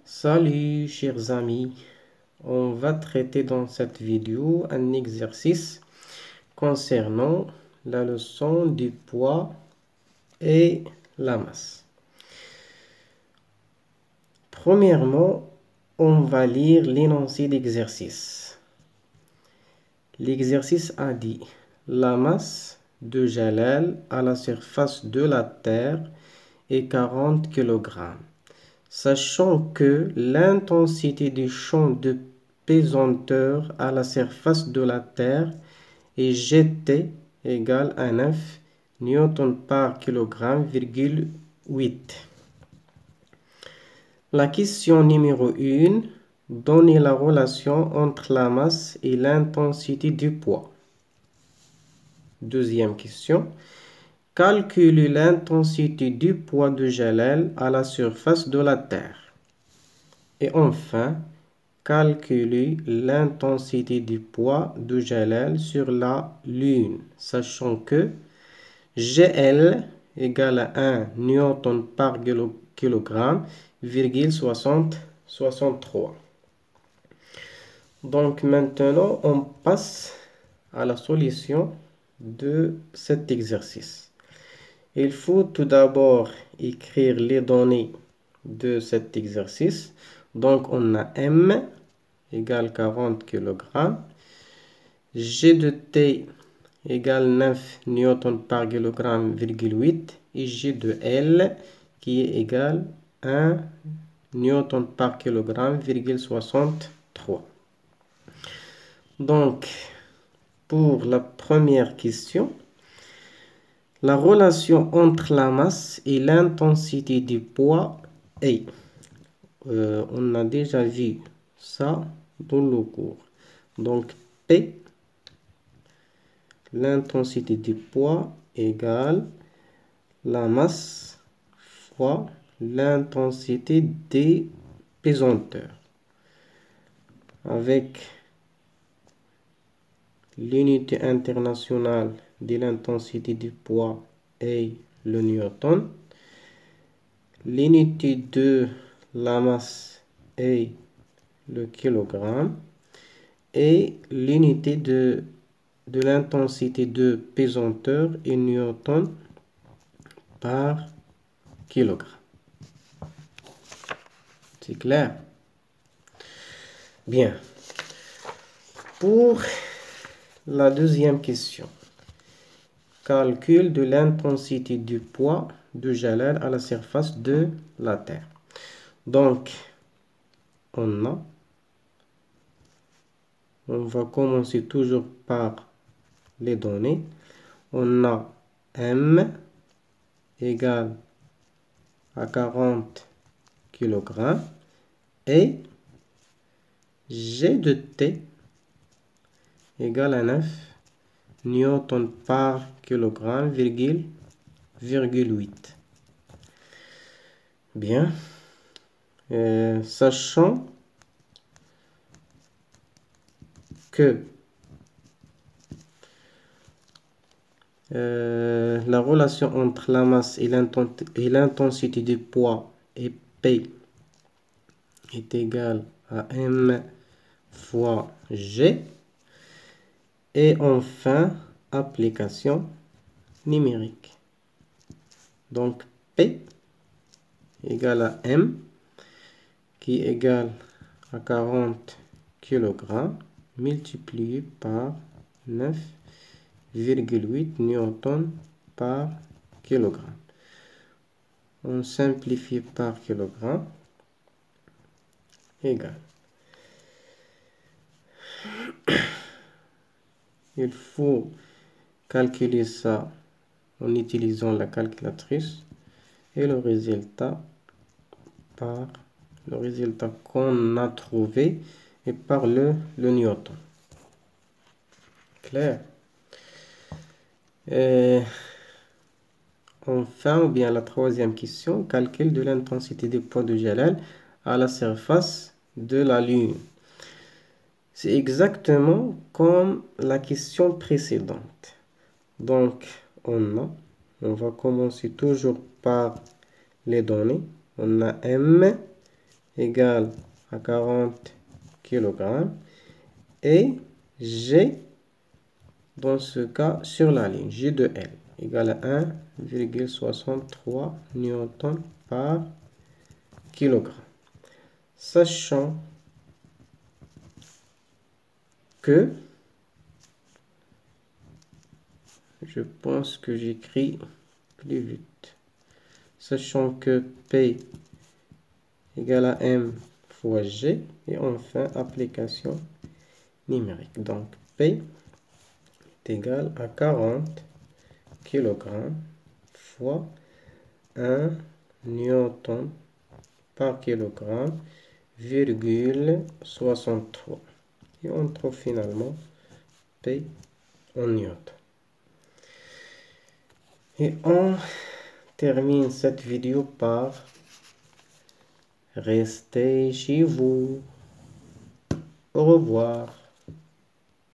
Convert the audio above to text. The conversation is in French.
Salut chers amis, on va traiter dans cette vidéo un exercice concernant la leçon du poids et la masse. Premièrement, on va lire l'énoncé d'exercice. L'exercice a dit la masse de Jalal à la surface de la Terre est 40 kg. Sachant que l'intensité du champ de pesanteur à la surface de la Terre est Gt égale à 9 newtons par kilogramme, 8. La question numéro 1, donnez la relation entre la masse et l'intensité du poids. Deuxième question, calculez l'intensité du poids de Jalal à la surface de la Terre. Et enfin, calculez l'intensité du poids de Jalal sur la Lune, sachant que GL égale à 1 newton par kilogramme, 63. Donc maintenant, on passe à la solution de cet exercice. Il faut tout d'abord écrire les données de cet exercice. Donc on a M égale 40 kg, G de T égale 9 newton par kilogramme, 8, et G de L qui est égal à 1 newton par kilogramme, 63. Donc, pour la première question, la relation entre la masse et l'intensité du poids est, on a déjà vu ça dans le cours. Donc, P, l'intensité du poids égale la masse fois l'intensité des pesanteurs. Avec l'unité internationale de l'intensité du poids est le newton. L'unité de la masse est le kilogramme. Et l'unité de l'intensité de pesanteur est newton par kilogramme. C'est clair? Bien. Pour la deuxième question, calcul de l'intensité du poids de Jalal à la surface de la Terre. Donc, on va commencer toujours par les données. On a M égale à 40 kg et G de T égale à 9 newton par kilogramme, 8. Bien. Sachant que la relation entre la masse et l'intensité du poids est P est égale à M fois G. Et enfin, application numérique. Donc, P égale à M qui est égal à 40 kg multiplié par 9,8 newton par kilogramme. On simplifie par kilogramme égal. Il faut calculer ça en utilisant la calculatrice et le résultat par le résultat qu'on a trouvé et par le newton. Clair? Enfin, ou bien la troisième question, calcul de l'intensité du poids de Jalal à la surface de la Lune. C'est exactement comme la question précédente. Donc, on va commencer toujours par les données. On a M égale à 40 kg et G, dans ce cas, sur la ligne, G de L égale à 1,63 newton par kilogramme. Sachant que, je pense que j'écris plus vite, sachant que P égale à M fois G, et enfin application numérique. Donc P est égal à 40 kg fois 1 newton par kilogramme, virgule 63. Et on trouve finalement P en newton. Et on termine cette vidéo par rester chez vous. Au revoir.